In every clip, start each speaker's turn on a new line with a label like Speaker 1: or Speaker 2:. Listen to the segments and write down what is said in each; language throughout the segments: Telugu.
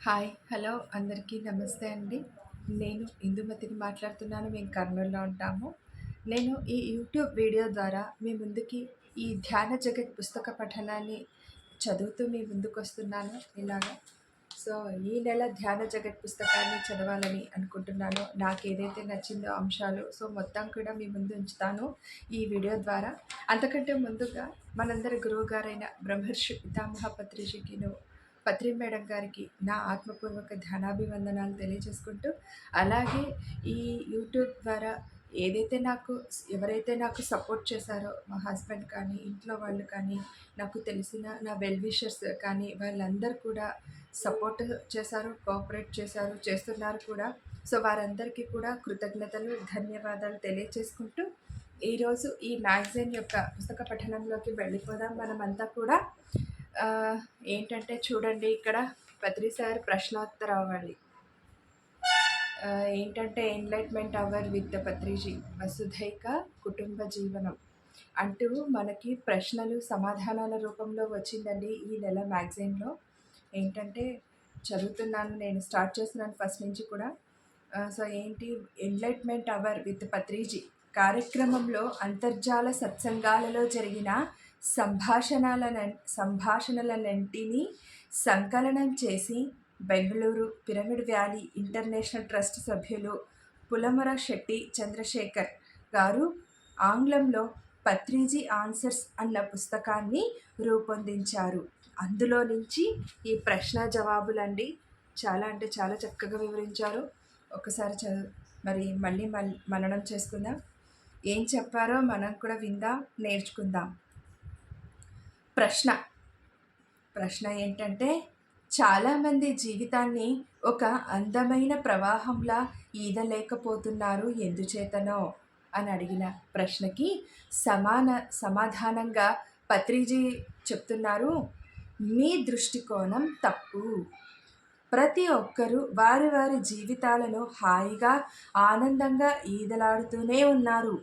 Speaker 1: హాయ్! హలో! అందరికీ నమస్తే అండి. నేను ఇందుమతిని మాట్లాడుతున్నాను. మేము కర్నూలులో ఉంటాము. నేను ఈ యూట్యూబ్ వీడియో ద్వారా మీ ముందుకి ఈ ధ్యాన జగత్ పుస్తక పఠనాన్ని చదువుతూ మీ ముందుకొస్తున్నాను ఇలాగా. సో, ఈ నెల ధ్యాన జగత్ పుస్తకాన్ని చదవాలని అనుకుంటున్నాను. నాకేదైతే నచ్చిందో అంశాలు మొత్తం కూడా మీ ముందు ఉంచుతాను ఈ వీడియో ద్వారా. అంతకంటే ముందుగా మనందరి గురువుగారైన బ్రహ్మర్షి పితామహ పత్రి మేడం గారికి నా ఆత్మపూర్వక ధ్యానాభివందనాలు తెలియజేసుకుంటూ, అలాగే ఈ యూట్యూబ్ ద్వారా ఎవరైతే నాకు సపోర్ట్ చేశారో మా హస్బెండ్ కానీ, ఇంట్లో వాళ్ళు కానీ, నాకు తెలిసిన నా వెల్ విషర్స్ కానీ వాళ్ళందరూ కూడా సపోర్ట్ చేశారు, కోఆపరేట్ చేశారు, చేస్తున్నారు కూడా. సో, వారందరికీ కూడా కృతజ్ఞతలు, ధన్యవాదాలు తెలియజేసుకుంటూ, ఈరోజు ఈ మ్యాగజైన్ యొక్క పుస్తక పఠనంలోకి వెళ్ళిపోదాం మనమంతా కూడా. ఏంటంటే చూడండి, ఇక్కడ పత్రి సార్ ప్రశ్నోత్తరావళి ఏంటంటే ఎన్లైట్మెంట్ అవర్ విత్ పత్రిజీ వసుధైక కుటుంబ జీవనం అంటూ మనకి ప్రశ్నలు సమాధానాల రూపంలో వచ్చిందండి ఈ నెల మ్యాగజైన్లో. ఏంటంటే చదువుతున్నాను, నేను స్టార్ట్ చేస్తున్నాను ఫస్ట్ నుంచి కూడా. సో ఏంటి, ఎన్లైట్మెంట్ అవర్ విత్ పత్రిజీ కార్యక్రమంలో అంతర్జాల సత్సంగాలలో జరిగిన సంభాషణలన్నింటినీ సంకలనం చేసి Bengaluru pyramid valley international trust సభ్యులు పులమర శెట్టి చంద్రశేఖర్ గారు ఆంగ్లంలో పత్రిజీ ఆన్సర్స్ అన్న పుస్తకాన్ని రూపొందించారు. అందులో నుంచి ఈ ప్రశ్న జవాబులండి చాలా అంటే చాలా చక్కగా వివరించారు. ఒకసారి మళ్ళీ మననం చేసుకుందాం. ఏం చెప్పారో మనం కూడా విందాం, నేర్చుకుందాం. ప్రశ్న ఏంటంటే, చాలామంది జీవితాన్ని ఒక అందమైన ప్రవాహంలా ఈదలేకపోతున్నారు ఎందుచేతనో అని అడిగిన ప్రశ్నకి సమాధానంగా పత్రిజీ చెప్తున్నారు, మీ దృష్టికోణం తప్పు. ప్రతి ఒక్కరూ వారి వారి జీవితాలను హాయిగా ఆనందంగా ఈదలాడుతూనే ఉన్నారు.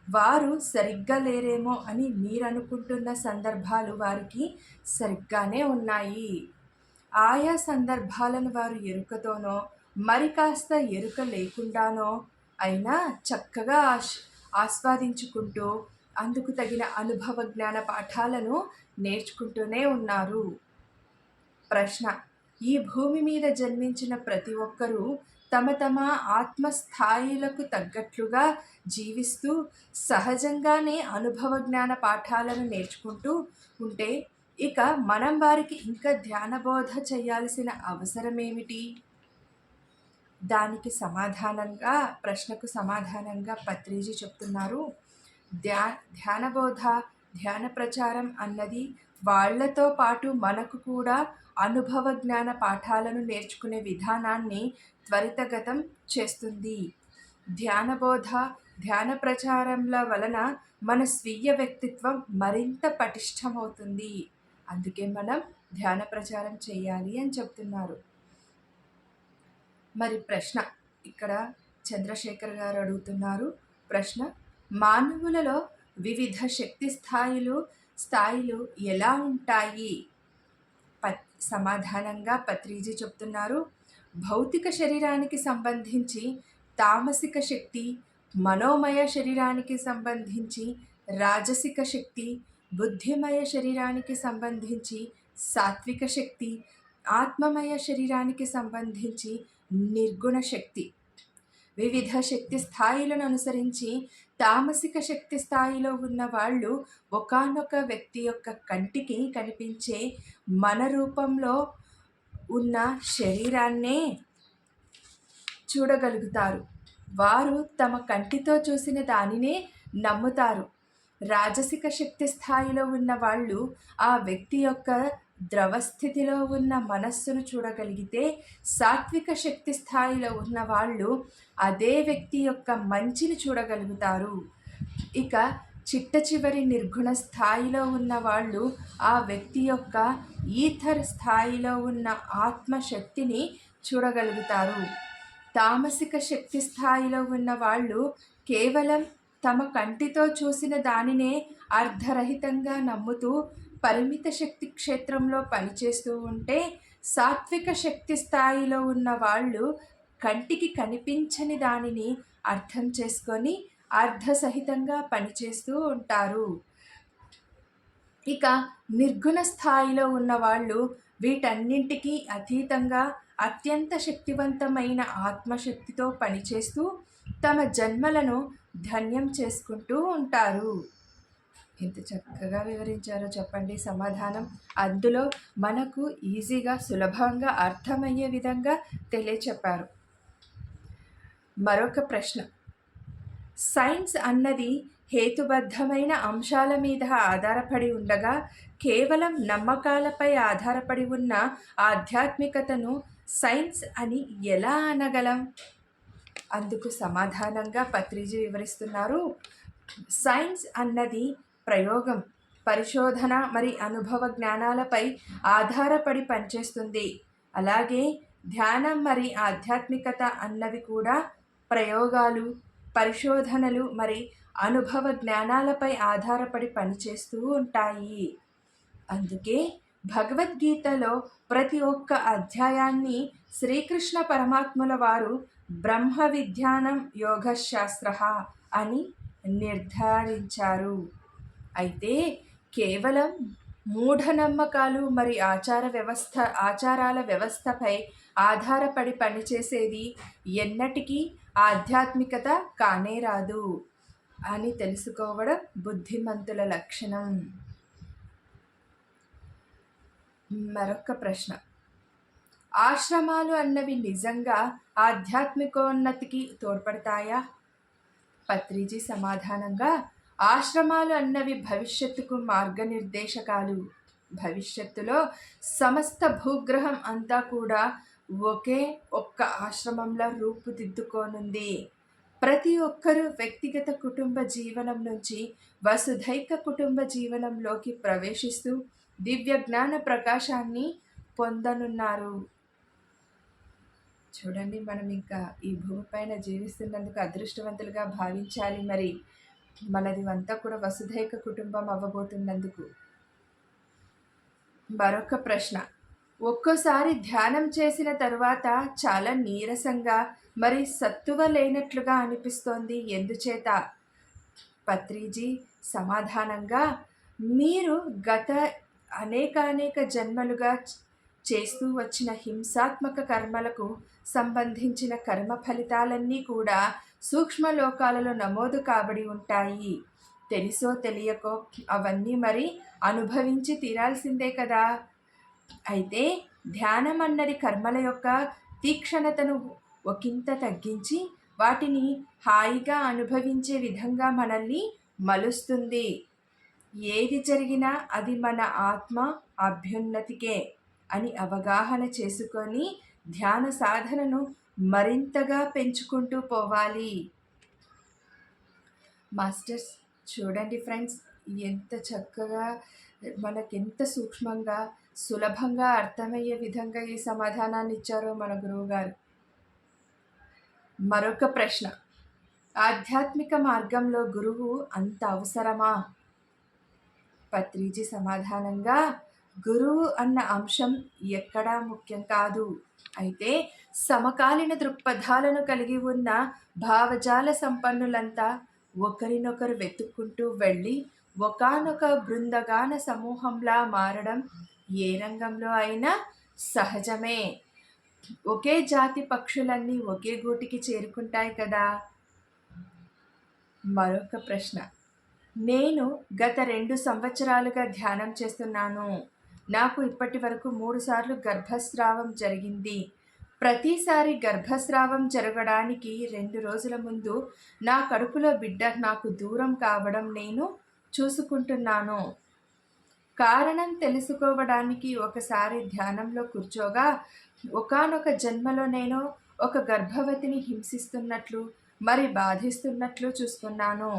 Speaker 1: వారు సరిగ్గా లేరేమో అని మీరనుకుంటున్న సందర్భాలు వారికి సరిగ్గానే ఉన్నాయి. ఆయా సందర్భాలను వారు ఎరుకతోనో మరి కాస్త ఎరుక లేకుండానో అయినా చక్కగా ఆస్వాదించుకుంటూ అందుకు తగిన అనుభవ జ్ఞాన పాఠాలను నేర్చుకుంటూనే ఉన్నారు. ప్రశ్న: ఈ భూమి మీద జన్మించిన ప్రతి ఒక్కరూ తమ తమ ఆత్మస్థాయిలకు తగ్గట్లుగా జీవిస్తూ సహజంగానే అనుభవ జ్ఞాన పాఠాలను నేర్చుకుంటూ ఉంటే ఇక మనం వారికి ఇంకా ధ్యానబోధ చేయాల్సిన అవసరమేమిటి? దానికి ప్రశ్నకు సమాధానంగా పత్రిజీ చెప్తున్నారు, ధ్యానబోధ, ధ్యాన ప్రచారం అన్నది వాళ్లతో పాటు మనకు కూడా అనుభవ జ్ఞాన పాఠాలను నేర్చుకునే విధానాన్ని త్వరితగతం చేస్తుంది. ధ్యానబోధ, ధ్యాన ప్రచారంల వలన మన స్వీయ వ్యక్తిత్వం మరింత పటిష్టమవుతుంది. అందుకే మనం ధ్యాన ప్రచారం చేయాలి అని చెప్తున్నారు. మరి ప్రశ్న ఇక్కడ చంద్రశేఖర్ గారు అడుగుతున్నారు. ప్రశ్న: మానవులలో వివిధ శక్తి స్థాయిలు ఎలా ఉంటాయి? సమాధానంగా పత్రిజీ చెప్తున్నారు, భౌతిక శరీరానికి సంబంధించి తామసిక శక్తి, మనోమయ శరీరానికి సంబంధించి రాజసిక శక్తి, బుద్ధిమయ శరీరానికి సంబంధించి సాత్విక శక్తి, ఆత్మమయ శరీరానికి సంబంధించి నిర్గుణ శక్తి. వివిధ శక్తి స్థాయిలను అనుసరించి తామసిక శక్తి స్థాయిలో ఉన్న వాళ్ళు ఒకానొక వ్యక్తి యొక్క కంటికి కనిపించే మన రూపంలో ఉన్న శరీరాన్నే చూడగలుగుతారు. వారు తమ కంటితో చూసిన దానినే నమ్ముతారు. రాజసిక శక్తి స్థాయిలో ఉన్న వాళ్ళు ఆ వ్యక్తి యొక్క ద్రవస్థితిలో ఉన్న మనస్సును చూడగలిగితే, సాత్విక శక్తి స్థాయిలో ఉన్న వాళ్ళు అదే వ్యక్తి యొక్క మంచిని చూడగలుగుతారు. ఇక చిట్ట చివరి నిర్గుణ స్థాయిలో ఉన్న వాళ్ళు ఆ వ్యక్తి యొక్క ఈథర్ స్థాయిలో ఉన్న ఆత్మశక్తిని చూడగలుగుతారు. తామసిక శక్తి స్థాయిలో ఉన్న వాళ్ళు కేవలం తమ కంటితో చూసిన దానినే అర్ధరహితంగా నమ్ముతూ పరిమిత శక్తి క్షేత్రంలో పనిచేస్తూ ఉంటే, సాత్విక శక్తి స్థాయిలో ఉన్న వాళ్ళు కంటికి కనిపించని దానిని అర్థం చేసుకొని అర్థసహితంగా పనిచేస్తూ ఉంటారు. ఇక నిర్గుణ స్థాయిలో ఉన్నవాళ్ళు వీటన్నింటికీ అతీతంగా అత్యంత శక్తివంతమైన ఆత్మశక్తితో పనిచేస్తూ తమ జన్మలను ధన్యం చేసుకుంటూ ఉంటారు. ఎంత చక్కగా వివరించారో చెప్పండి సమాధానం. అందులో మనకు ఈజీగా సులభంగా అర్థమయ్యే విధంగా తెలియచెప్పారు. మరొక ప్రశ్న, సైన్స్ అన్నది హేతుబద్ధమైన అంశాల మీద ఆధారపడి ఉండగా కేవలం నమ్మకాలపై ఆధారపడి ఉన్న ఆధ్యాత్మికతను సైన్స్ అని ఎలా అనగలం? అందుకు సమాధానంగా పత్రిజీ వివరిస్తున్నారు. సైన్స్ అన్నది ప్రయోగం, పరిశోధన మరి అనుభవ జ్ఞానాలపై ఆధారపడి పనిచేస్తుంది. అలాగే ధ్యానం మరి ఆధ్యాత్మికత అన్నవి కూడా ప్రయోగాలు, పరిశోధనలు మరి అనుభవ జ్ఞానాలపై ఆధారపడి పనిచేస్తూ ఉంటాయి. అందుకే భగవద్గీతలో ప్రతి ఒక్క అధ్యాయాన్ని శ్రీకృష్ణ పరమాత్ముల వారు బ్రహ్మ విద్యానం యోగశాస్త్ర అని నిర్ధారించారు. అయితే కేవలం మూఢనమ్మకాలు మరి ఆచారాల వ్యవస్థపై ఆధారపడి పనిచేసేది ఎన్నటికీ ఆధ్యాత్మికత కానేరాదు అని తెలుసుకోవడం బుద్ధిమంతుల లక్షణం. మరొక ప్రశ్న, ఆశ్రమాలు అన్నవి నిజంగా ఆధ్యాత్మికోన్నతికి తోడ్పడతాయా? పత్రిజీ సమాధానంగా, ఆశ్రమాలు అన్నవి భవిష్యత్తుకు మార్గనిర్దేశకాలు. భవిష్యత్తులో సమస్త భూగ్రహం అంతా కూడా ఒకే ఒక్క ఆశ్రమంలో రూపుదిద్దుకోనుంది. ప్రతి ఒక్కరూ వ్యక్తిగత కుటుంబ జీవనం నుంచి వసుధైక కుటుంబ జీవనంలోకి ప్రవేశిస్తూ దివ్య జ్ఞాన ప్రకాశాన్ని పొందనున్నారు. చూడండి, మనం ఇంకా ఈ భూమిపైన జీవిస్తున్నందుకు అదృష్టవంతులుగా భావించాలి. మరి మనది అంతా కూడా వసుధైక కుటుంబం అవ్వబోతున్నందుకు. మరొక ప్రశ్న, ఒక్కోసారి ధ్యానం చేసిన తరువాత చాలా నీరసంగా మరి సత్తువ లేనట్లుగా అనిపిస్తోంది, ఎందుచేత? పత్రిజీ సమాధానంగా, మీరు గత అనేక జన్మలుగా చేస్తూ వచ్చిన హింసాత్మక కర్మలకు సంబంధించిన కర్మ ఫలితాలన్నీ కూడా సూక్ష్మలోకాలలో నమోదు కాబడి ఉంటాయి. తెలుసో తెలియకో అవన్నీ మరి అనుభవించి తీరాల్సిందే కదా. అయితే ధ్యానం అన్నది కర్మల యొక్క తీక్షణతను ఒకంత తగ్గించి వాటిని హాయిగా అనుభవించే విధంగా మనల్ని మలుస్తుంది. ఏది జరిగినా అది మన ఆత్మ అభ్యున్నతికే అని అవగాహన చేసుకొని ధ్యాన సాధనను మరింతగా పెంచుకుంటూ పోవాలి. మాస్టర్స్ చూడండి ఫ్రెండ్స్, ఎంత చక్కగా మనకెంత సూక్ష్మంగా సులభంగా అర్థమయ్యే విధంగా ఈ సమాధానాన్ని ఇచ్చారో మన గురువుగారు. మరొక ప్రశ్న, ఆధ్యాత్మిక మార్గంలో గురువు అంత అవసరమా? పత్రిజీ సమాధానంగా, గురువు అన్న అంశం ఎక్కడా ముఖ్యం కాదు. అయితే సమకాలీన దృక్పథాలను కలిగి ఉన్న భావజాల సంపన్నులంతా ఒకరినొకరు వెతుక్కుంటూ వెళ్ళి ఒకానొక బృందగాన సమూహంలా మారడం ఏ రంగంలో అయినా సహజమే. ఒకే జాతి పక్షులన్నీ ఒకే గూటికి చేరుకుంటాయి కదా. మరొక ప్రశ్న, నేను గత 2 సంవత్సరాలుగా ధ్యానం చేస్తున్నాను. నాకు ఇప్పటి వరకు 3 సార్లు గర్భస్రావం జరిగింది. ప్రతిసారి గర్భస్రావం జరగడానికి 2 రోజుల ముందు నా కడుపులో బిడ్డ నాకు దూరం కావడం నేను చూసుకుంటున్నాను. కారణం తెలుసుకోవడానికి ఒకసారి ధ్యానంలో కూర్చోగా ఒకానొక జన్మలో నేను ఒక గర్భవతిని హింసిస్తున్నట్లు మరి బాధిస్తున్నట్లు చూసుకున్నాను.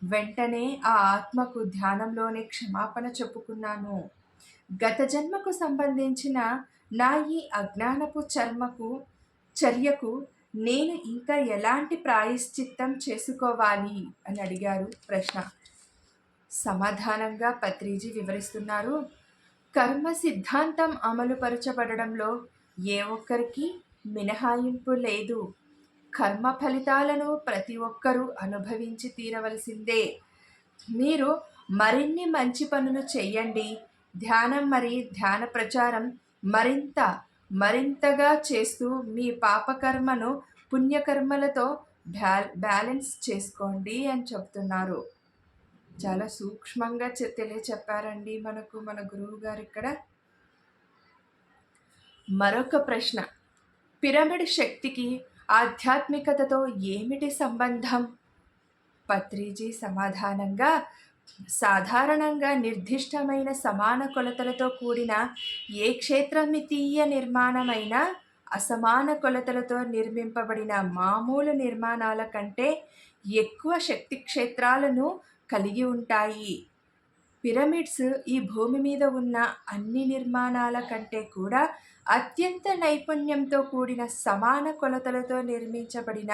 Speaker 1: వెంటనే ఆ ఆత్మకు ధ్యానంలోనే క్షమాపణ చెప్పుకున్నాను. గత జన్మకు సంబంధించిన నా ఈ అజ్ఞానపు చర్యకు నేను ఇంకా ఎలాంటి ప్రాయశ్చిత్తం చేసుకోవాలి అని అడిగారు ప్రశ్న. సమాధానంగా పత్రిజీ వివరిస్తున్నారు. కర్మ సిద్ధాంతం అమలుపరచబడడంలో ఏ ఒక్కరికి మినహాయింపు లేదు. కర్మ ఫలితాలను ప్రతి ఒక్కరూ అనుభవించి తీరవలసిందే. మీరు మరిన్ని మంచి పనులు చెయ్యండి. ధ్యానం ధ్యాన ప్రచారం మరింతగా చేస్తూ మీ పాపకర్మను పుణ్యకర్మలతో బ్యాలెన్స్ చేసుకోండి అని చెప్తున్నారు. చాలా సూక్ష్మంగా తెలియచెప్పారండి మన గురువు గారు ఇక్కడ. మరొక ప్రశ్న, పిరమిడ్ శక్తికి ఆధ్యాత్మికతతో ఏమిటి సంబంధం? పత్రిజీ సమాధానంగా, సాధారణంగా నిర్దిష్టమైన సమాన కొలతలతో కూడిన ఏ క్షేత్రమితీయ నిర్మాణమైన అసమాన కొలతలతో నిర్మింపబడిన మామూలు నిర్మాణాల కంటే ఎక్కువ శక్తి క్షేత్రాలను కలిగి ఉంటాయి. పిరమిడ్స్ ఈ భూమి మీద ఉన్న అన్ని నిర్మాణాల కంటే కూడా అత్యంత నైపుణ్యంతో కూడిన సమాన కొలతలతో నిర్మించబడిన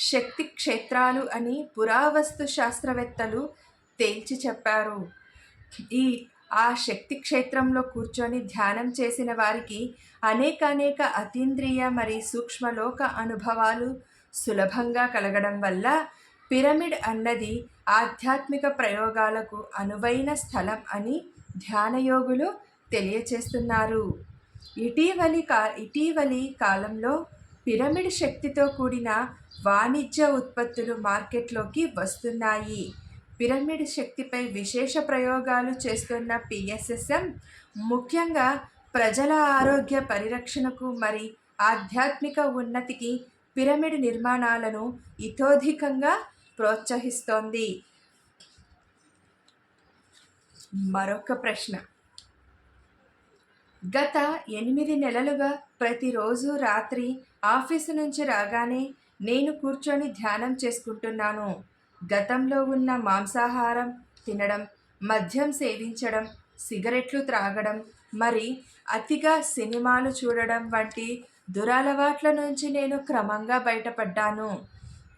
Speaker 1: శక్తి క్షేత్రాలు అని పురావస్తు శాస్త్రవేత్తలు తేల్చి చెప్పారు. ఆ శక్తి క్షేత్రంలో కూర్చొని ధ్యానం చేసిన వారికి అనేక అతీంద్రియ సూక్ష్మలోక అనుభవాలు సులభంగా కలగడం వల్ల పిరమిడ్ అన్నది ఆధ్యాత్మిక ప్రయోగాలకు అనువైన స్థలం అని ధ్యానయోగులు తెలియచేస్తున్నారు. ఇటీవలి కాలంలో పిరమిడ్ శక్తితో కూడిన వాణిజ్య ఉత్పత్తులు మార్కెట్లోకి వస్తున్నాయి. పిరమిడ్ శక్తిపై విశేష ప్రయోగాలు చేస్తున్న పిఎస్ఎస్ఎం ముఖ్యంగా ప్రజల ఆరోగ్య పరిరక్షణకు ఆధ్యాత్మిక ఉన్నతికి పిరమిడ్ నిర్మాణాలను ఇతోధికంగా ప్రోత్సహిస్తోంది. మరొక ప్రశ్న, గత 8 నెలలుగా ప్రతిరోజు రాత్రి ఆఫీసు నుంచి రాగానే నేను కూర్చొని ధ్యానం చేసుకుంటున్నాను. గతంలో ఉన్న మాంసాహారం తినడం, మద్యం సేవించడం, సిగరెట్లు త్రాగడం, అతిగా సినిమాలు చూడడం వంటి దురలవాట్ల నుంచి నేను క్రమంగా బయటపడ్డాను.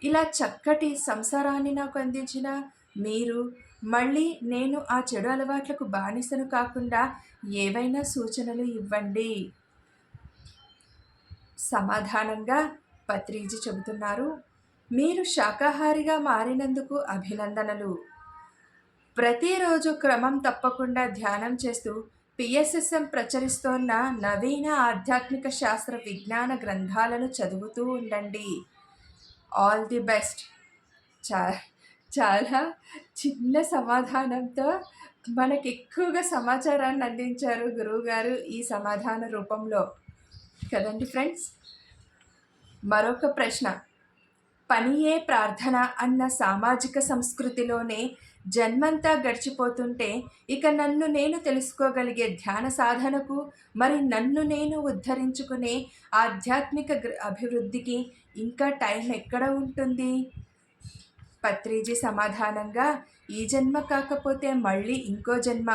Speaker 1: ఇలా చక్కటి సంసారాన్ని నాకు అందించిన మీరు మళ్ళీ నేను ఆ చెడు అలవాట్లకు బానిసను కాకుండా ఏవైనా సూచనలు ఇవ్వండి. సమాధానంగా పత్రిజీ చెబుతున్నారు, మీరు శాకాహారిగా మారినందుకు అభినందనలు. ప్రతిరోజు క్రమం తప్పకుండా ధ్యానం చేస్తూ పిఎస్ఎస్ఎం ప్రచురిస్తోన్న నవీన ఆధ్యాత్మిక శాస్త్ర విజ్ఞాన గ్రంథాలను చదువుతూ ఉండండి. All the best. చాలా చిన్న సమాధానంతో మనకి ఎక్కువగా సమాచారాన్ని అందించారు గురువుగారు ఈ సమాధాన రూపంలో కదండి ఫ్రెండ్స్. మరొక ప్రశ్న, పనియే ప్రార్థన అన్న సామాజిక సంస్కృతిలోనే జన్మంతా గడిచిపోతుంటే ఇక నన్ను నేను తెలుసుకోగలిగే ధ్యాన సాధనకు నన్ను నేను ఉద్ధరించుకునే ఆధ్యాత్మిక అభివృద్ధికి ఇంకా టైం ఎక్కడ ఉంటుంది? పత్రిజీ సమాధానంగా, ఈ జన్మ కాకపోతే మళ్ళీ ఇంకో జన్మ,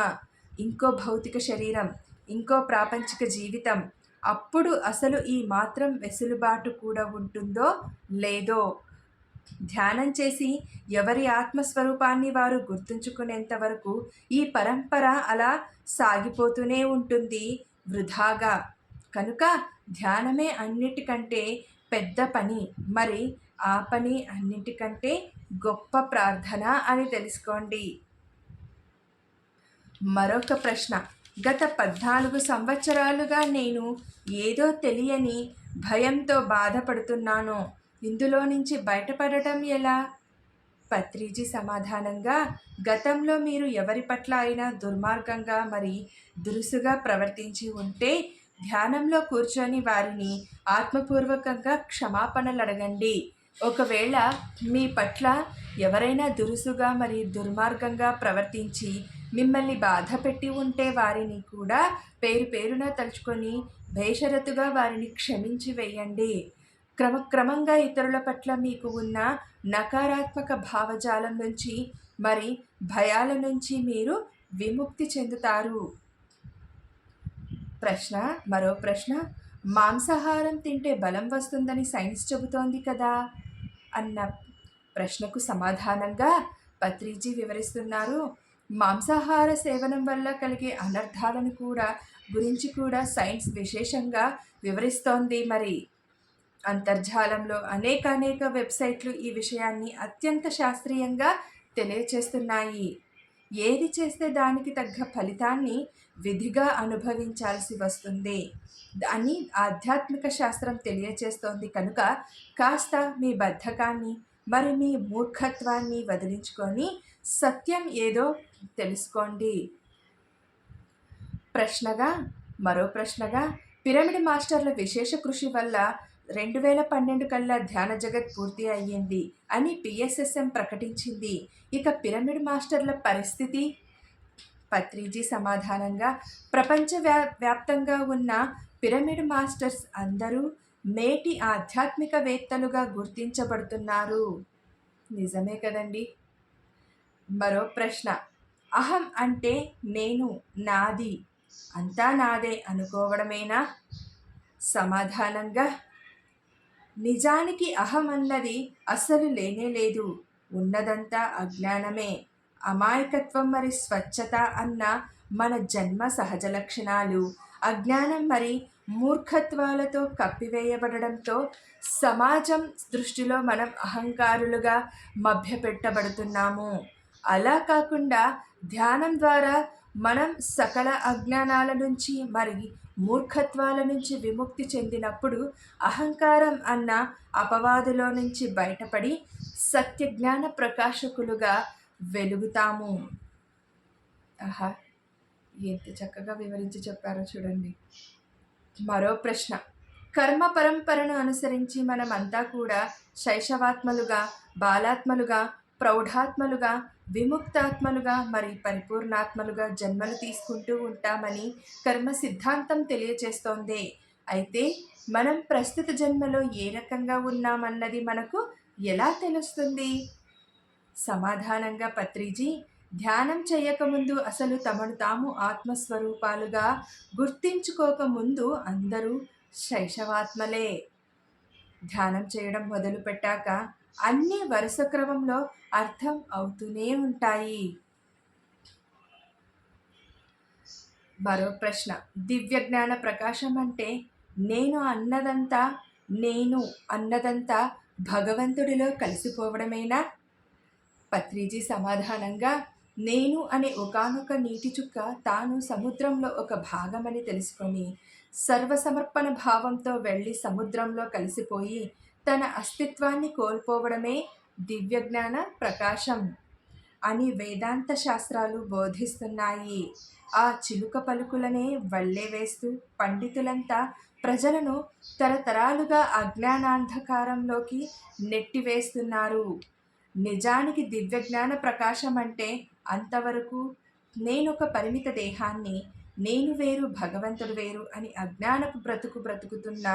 Speaker 1: ఇంకో భౌతిక శరీరం, ఇంకో ప్రాపంచిక జీవితం. అప్పుడు అసలు ఈ మాత్రం వెసులుబాటు కూడా ఉంటుందో లేదో. ధ్యానం చేసి ఎవరి ఆత్మస్వరూపాన్ని వారు గుర్తుంచుకునేంత వరకు ఈ పరంపర అలా సాగిపోతూనే ఉంటుంది వృధాగా. కనుక ధ్యానమే అన్నిటికంటే పెద్ద పని, ఆ పని అన్నిటికంటే గొప్ప ప్రార్థన అని తెలుసుకోండి. మరొక ప్రశ్న, గత 14 సంవత్సరాలుగా నేను ఏదో తెలియని భయంతో బాధపడుతున్నాను. ఇందులో నుంచి బయటపడటం ఎలా? పత్రిజీ సమాధానంగా, గతంలో మీరు ఎవరి పట్ల అయినా దుర్మార్గంగా దురుసుగా ప్రవర్తించి ఉంటే ధ్యానంలో కూర్చొని వారిని ఆత్మపూర్వకంగా క్షమాపణలు అడగండి. ఒకవేళ మీ పట్ల ఎవరైనా దురుసుగా దుర్మార్గంగా ప్రవర్తించి మిమ్మల్ని బాధ పెట్టి ఉంటే వారిని కూడా పేరున తలుచుకొని బేషరతుగా వారిని క్షమించి వేయండి. క్రమక్రమంగా ఇతరుల పట్ల మీకు ఉన్న నకారాత్మక భావజాలం నుంచి భయాల నుంచి మీరు విముక్తి చెందుతారు. మరో ప్రశ్న, మాంసాహారం తింటే బలం వస్తుందని సైన్స్ చెబుతోంది కదా అన్న ప్రశ్నకు సమాధానంగా పత్రిజీ వివరిస్తున్నారు, మాంసాహార సేవనం వల్ల కలిగే అనర్థాలను గురించి కూడా సైన్స్ విశేషంగా వివరిస్తోంది. మరి అంతర్జాలంలో అనేక వెబ్సైట్లు ఈ విషయాన్ని అత్యంత శాస్త్రీయంగా తెలియచేస్తున్నాయి. ఏది చేస్తే దానికి తగ్గ ఫలితాన్ని విధిగా అనుభవించాల్సి వస్తుంది అని ఆధ్యాత్మిక శాస్త్రం తెలియచేస్తోంది. కనుక కాస్త మీ బద్ధకాన్ని మరి మీ మూర్ఖత్వాన్ని వదిలించుకొని సత్యం ఏదో తెలుసుకోండి. మరో ప్రశ్నగా పిరమిడ్ మాస్టర్ల విశేష కృషి వల్ల 2012 కల్లా ధ్యాన జగత్ పూర్తి అయ్యింది అని పిఎస్ఎస్ఎం ప్రకటించింది. ఇక పిరమిడ్ మాస్టర్ల పరిస్థితి? పత్రిజీ సమాధానంగా, ప్రపంచ వ్యాప్తంగా ఉన్న పిరమిడ్ మాస్టర్స్ అందరూ నేటి ఆధ్యాత్మికవేత్తలుగా గుర్తించబడుతున్నారు. నిజమే కదండి. మరో ప్రశ్న, అహం అంటే నేను, నాది, అంతా నాదే అనుకోవడమేనా? సమాధానంగా, నిజానికి అహం అన్నది అసలు లేనే లేదు. ఉన్నదంతా అజ్ఞానమే. అమాయకత్వం మరి స్వచ్ఛత అన్న మన జన్మ సహజ లక్షణాలు అజ్ఞానం మరి మూర్ఖత్వాలతో కప్పివేయబడడంతో సమాజం దృష్టిలో మనం అహంకారులుగా మభ్యపెట్టబడుతున్నాము. అలా కాకుండా ధ్యానం ద్వారా మనం సకల అజ్ఞానాల నుంచి మరి మూర్ఖత్వాల నుంచి విముక్తి చెందినప్పుడు అహంకారం అన్న అపవాదులో నుంచి బయటపడి సత్యజ్ఞాన ప్రకాశకులుగా వెలుగుతాము. ఆహా, ఎంత చక్కగా వివరించి చెప్పారో చూడండి. మరో ప్రశ్న, కర్మ పరంపరను అనుసరించి మనమంతా కూడా శైశవాత్మలుగా, బాలాత్మలుగా, ప్రౌఢాత్మలుగా, విముక్తాత్మలుగా మరి పరిపూర్ణాత్మలుగా జన్మలు తీసుకుంటూ ఉంటామని కర్మ సిద్ధాంతం తెలియచేస్తోంది. అయితే మనం ప్రస్తుత జన్మలో ఏ రకంగా ఉన్నామన్నది మనకు ఎలా తెలుస్తుంది? సమాధానంగా పత్రిజీ, ధ్యానం చేయకముందు అసలు తమను తాము ఆత్మస్వరూపాలుగా గుర్తించుకోకముందు అందరూ శైశవాత్మలే. ధ్యానం చేయడం మొదలుపెట్టాక అన్నీ వరుస క్రమంలో అర్థం అవుతూనే ఉంటాయి. మరో ప్రశ్న, దివ్య జ్ఞాన ప్రకాశం అంటే నేను అన్నదంతా భగవంతుడిలో కలిసిపోవడమేనా? పత్రిజీ సమాధానంగా, నేను అనే ఒకానొక నీటి చుక్క తాను సముద్రంలో ఒక భాగమని తెలుసుకొని సర్వసమర్పణ భావంతో వెళ్ళి సముద్రంలో కలిసిపోయి తన అస్తిత్వాన్ని కోల్పోవడమే దివ్యజ్ఞాన ప్రకాశం అని వేదాంత శాస్త్రాలు బోధిస్తున్నాయి. ఆ చిలుక పలుకులనే వల్లే వేస్తూ పండితులంతా ప్రజలను తరతరాలుగా అజ్ఞానాంధకారంలోకి నెట్టివేస్తున్నారు. నిజానికి దివ్యజ్ఞాన ప్రకాశం అంటే అంతవరకు నేనొక పరిమిత దేహాన్ని, నేను వేరు భగవంతుడు వేరు అని అజ్ఞానపు బ్రతుకుతున్న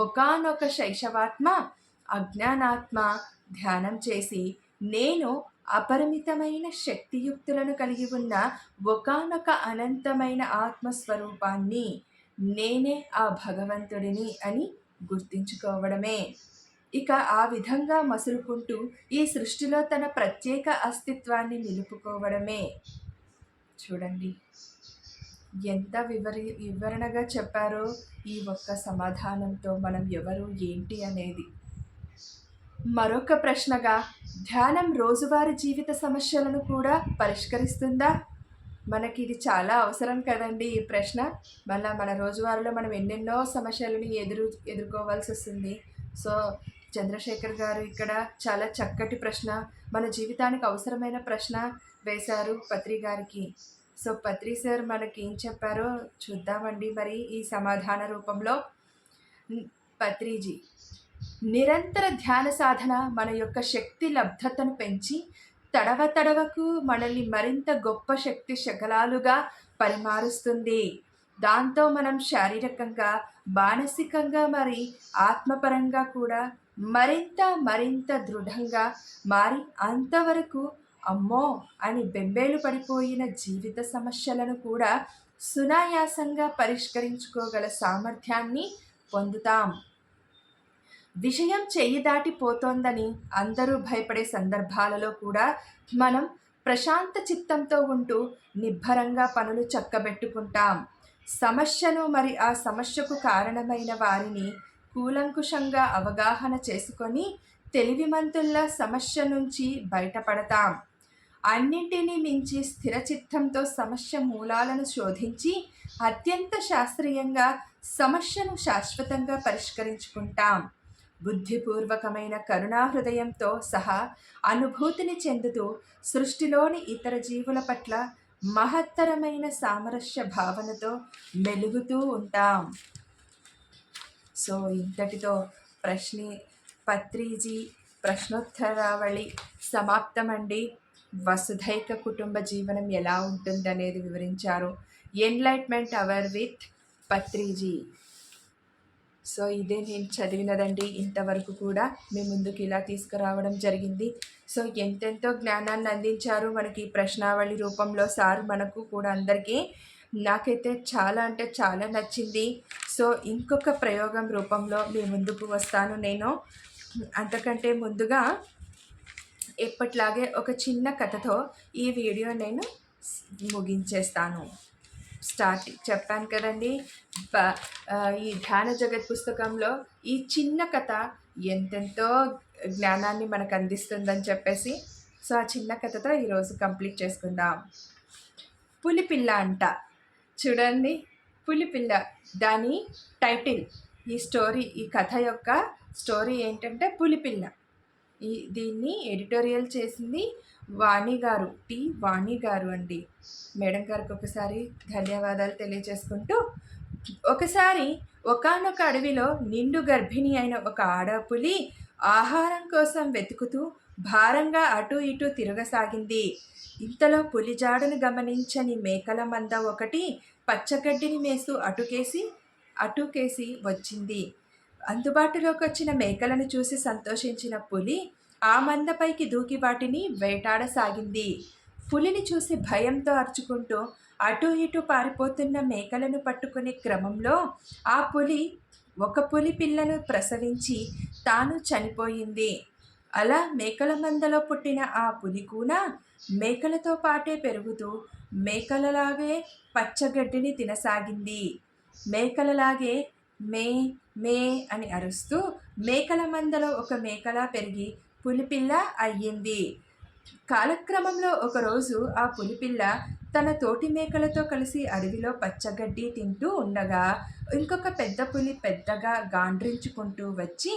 Speaker 1: ఒకానొక శైశవాత్మ, అజ్ఞానాత్మ ధ్యానం చేసి నేను అపరిమితమైన శక్తియుక్తులను కలిగి ఉన్న ఒకానొక అనంతమైన ఆత్మస్వరూపాన్ని, నేనే ఆ భగవంతుడిని అని గుర్తించుకోవడమే. ఇక ఆ విధంగా మసులుకుంటూ ఈ సృష్టిలో తన ప్రత్యేక అస్తిత్వాన్ని నిలుపుకోవడమే. చూడండి ఎంత వివరణగా చెప్పారో ఈ ఒక్క సమాధానంతో మనం ఎవరు ఏంటి అనేది. మరొక ప్రశ్నగా, ధ్యానం రోజువారీ జీవిత సమస్యలను కూడా పరిష్కరిస్తుందా? మనకి ఇది చాలా అవసరం కదండి ఈ ప్రశ్న. మళ్ళీ మన రోజువారీలో మనం ఎన్నెన్నో సమస్యలను ఎదుర్కోవాల్సి వస్తుంది. సో చంద్రశేఖర్ గారు ఇక్కడ చాలా చక్కటి ప్రశ్న, మన జీవితానికి అవసరమైన ప్రశ్న వేశారు పత్రి గారికి. సో పత్రి సార్ మనకి ఏం చెప్పారో చూద్దామండి మరి ఈ సమాధాన రూపంలో. పత్రిజీ, నిరంతర ధ్యాన సాధన మన యొక్క శక్తి లబ్ధతను పెంచి తడవకు మనల్ని మరింత గొప్ప శక్తి శకలాలుగా పరిమారుస్తుంది. దాంతో మనం శారీరకంగా, మానసికంగా మరి ఆత్మపరంగా కూడా మరింత దృఢంగా మారి అంతవరకు అమ్మో అని బెంబేలు పడిపోయిన జీవిత సమస్యలను కూడా సునాయాసంగా పరిష్కరించుకోగల సామర్థ్యాన్ని పొందుతాం. విషయం చెయ్యి దాటిపోతోందని అందరూ భయపడే సందర్భాలలో కూడా మనం ప్రశాంత చిత్తంతో ఉంటూ నిబ్బరంగా పనులు చక్కబెట్టుకుంటాం. సమస్యను మరి ఆ సమస్యకు కారణమైన వారిని కూలంకుషంగా అవగాహన చేసుకొని తెలివిమంతుల్లా సమస్య నుంచి బయటపడతాం. అన్నింటినీ మించి స్థిరచిత్తంతో సమస్య మూలాలను శోధించి అత్యంత శాస్త్రీయంగా సమస్యను శాశ్వతంగా పరిష్కరించుకుంటాం. బుద్ధిపూర్వకమైన కరుణాహృదయంతో సహా అనుభూతిని చెందుతూ సృష్టిలోని ఇతర జీవుల పట్ల మహత్తరమైన సామరస్య భావనతో మెలుగుతూ ఉంటాం. సో ఇంతటితో పత్రిజీ ప్రశ్నోత్తరావళి సమాప్తమండి. వసుధైక కుటుంబ జీవనం ఎలా ఉంటుందనేది వివరించారు. Enlightenment hour with Patriji. So ఇదే నేను చదివినదండి. ఇంతవరకు కూడా మీ ముందుకు ఇలా తీసుకురావడం జరిగింది. సో ఎంతెంతో జ్ఞానాన్ని అందించారు మనకి ప్రశ్నావళి రూపంలో సార్ మనకు కూడా అందరికీ. నాకైతే చాలా అంటే చాలా నచ్చింది. సో ఇంకొక ప్రయోగం రూపంలో మీ ముందుకు వస్తాను నేను. అంతకంటే ముందుగా ఎప్పట్లాగే ఒక చిన్న కథతో ఈ వీడియో నేను ముగించేస్తాను. స్టార్టింగ్ చెప్పాను కదండి, ఈ ధ్యాన జగత్ పుస్తకంలో ఈ చిన్న కథ ఎంతెంతో జ్ఞానాన్ని మనకు అందిస్తుందని చెప్పేసి. సో ఆ చిన్న కథతో ఈరోజు కంప్లీట్ చేసుకుందాం. పులిపిల్ల అంట. చూడండి, పులిపిల్ల దాని టైటిల్. ఈ కథ యొక్క స్టోరీ ఏంటంటే పులిపిల్ల. దీన్ని ఎడిటోరియల్ చేసింది వాణి గారు, వాణి గారు అండి. మేడం గారికి ఒకసారి ధన్యవాదాలు తెలియజేసుకుంటూ, ఒకసారి ఒకానొక అడవిలో నిండు గర్భిణి అయిన ఒక ఆడపులి ఆహారం కోసం వెతుకుతూ భారంగా అటు ఇటు తిరగసాగింది. ఇంతలో పులి జాడను గమనించని మేకల మంద ఒకటి పచ్చగడ్డిని మేస్తూ అటుకేసి వచ్చింది. అందుబాటులోకి వచ్చిన మేకలను చూసి సంతోషించిన పులి ఆ మందపైకి దూకి వాటిని వేటాడసాగింది. పులిని చూసి భయంతో అరుచుకుంటూ అటు ఇటు పారిపోతున్న మేకలను పట్టుకునే క్రమంలో ఒక పులి పిల్లను ప్రసవించి తాను చనిపోయింది. అలా మేకల మందలో పుట్టిన ఆ పులి కూడా మేకలతో పాటే పెరుగుతూ మేకలలాగే పచ్చగడ్డిని తినసాగింది. మేకలలాగే మే మే అని అరుస్తూ మేకల మందలో ఒక మేకలా పెరిగి పులిపిల్ల అయ్యింది. కాలక్రమంలో ఒకరోజు ఆ పులిపిల్ల తన తోటి మేకలతో కలిసి అడవిలో పచ్చగడ్డి తింటూ ఉండగా ఇంకొక పెద్ద పులి పెద్దగా గాండ్రించుకుంటూ వచ్చి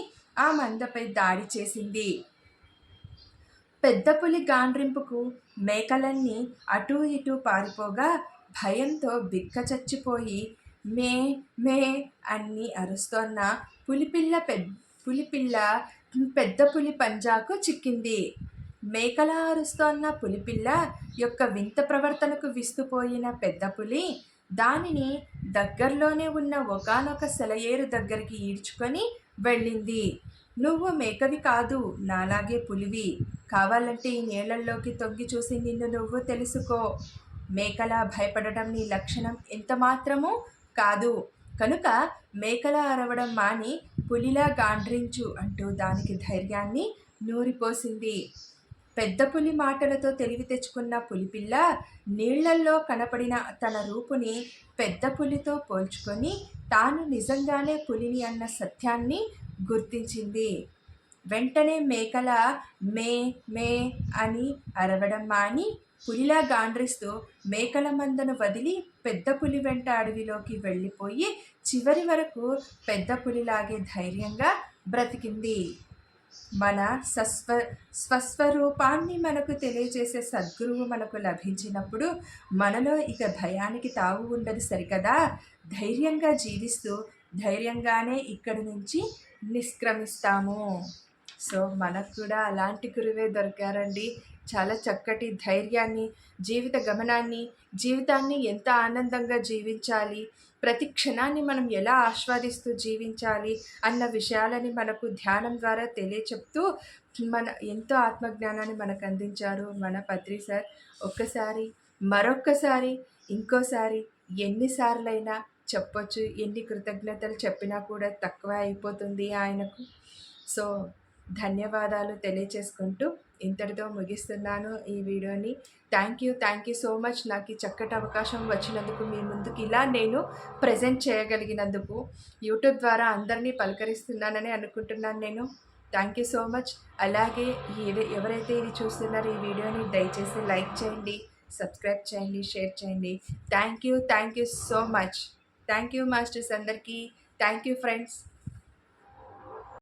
Speaker 1: ఆ మందపై దాడి చేసింది. పెద్ద పులి గాండ్రింపుకు మేకలన్నీ అటూ ఇటూ పారిపోగా భయంతో బిక్కచచ్చిపోయి మే మే అన్ని అరుస్తోన్న పులిపిల్ల పెద్ద పులి పంజాకు చిక్కింది. మేకలా అరుస్తోన్న పులిపిల్ల యొక్క వింత ప్రవర్తనకు విస్తుపోయిన పెద్ద పులి దానిని దగ్గరలోనే ఉన్న ఒకానొక సెలయేరు దగ్గరికి ఈడ్చుకొని వెళ్ళింది. నువ్వు మేకవి కాదు, నాలాగే పులివి. కావాలంటే ఈ నీళ్లల్లోకి తొంగి చూసి నిన్ను నువ్వు తెలుసుకో. మేకలా భయపడటం నీ లక్షణం ఎంత మాత్రమూ కాదు. కనుక మేకలా అరవడం మాని పులిలా గాండ్రించు అంటూ దానికి ధైర్యాన్ని నూరిపోసింది. పెద్ద పులి మాటలతో తెలివి తెచ్చుకున్న పులిపిల్ల నీళ్లల్లో కనపడిన తన రూపుని పెద్ద పులితో పోల్చుకొని తాను నిజంగానే పులిని అన్న సత్యాన్ని గుర్తించింది. వెంటనే మేకల మే మే అని అరవడం మాని పులిలా గాండ్రిస్తూ మేకల మందను వదిలి పెద్ద పులి వెంట అడవిలోకి వెళ్ళిపోయి చివరి వరకు పెద్ద పులిలాగే ధైర్యంగా బ్రతికింది. మన స్వస్వరూపాన్ని మనకు తెలియజేసే సద్గురువు మనకు లభించినప్పుడు మనలో ఇక భయానికి తావు ఉండదు సరికదా. ధైర్యంగా జీవిస్తూ ధైర్యంగానే ఇక్కడి నుంచి నిష్క్రమిస్తాము. సో మనకు కూడా అలాంటి గురువే దొరికారండి. చాలా చక్కటి ధైర్యాన్ని, జీవిత గమనాన్ని, జీవితాన్ని ఎంత ఆనందంగా జీవించాలి, ప్రతి క్షణాన్ని మనం ఎలా ఆస్వాదిస్తూ జీవించాలి అన్న విషయాలని మనకు ధ్యానం ద్వారా తెలియచెప్తూ ఎంతో ఆత్మజ్ఞానాన్ని మనకు అందించారు మన పత్రి సార్. ఒక్కసారి, మరొక్కసారి, ఇంకోసారి ఎన్నిసార్లైనా చెప్పొచ్చు. ఎన్ని కృతజ్ఞతలు చెప్పినా కూడా తక్కువ అయిపోతుంది ఆయనకు. సో ధన్యవాదాలు తెలియచేసుకుంటూ ఇంతటితో ముగిస్తున్నాను ఈ వీడియోని. థ్యాంక్ యూ సో మచ్ నాకు ఈ చక్కటి అవకాశం వచ్చినందుకు, మీ ముందుకు ఇలా నేను ప్రెజెంట్ చేయగలిగినందుకు. యూట్యూబ్ ద్వారా అందరినీ పలకరిస్తున్నానని అనుకుంటున్నాను నేను. Thank you so much. అలాగే ఎవరైతే ఇది చూస్తున్నారో ఈ వీడియోని దయచేసి లైక్ చేయండి, సబ్స్క్రైబ్ చేయండి, షేర్ చేయండి. Thank you so much. Thank you masters అందరికీ. Thank you friends.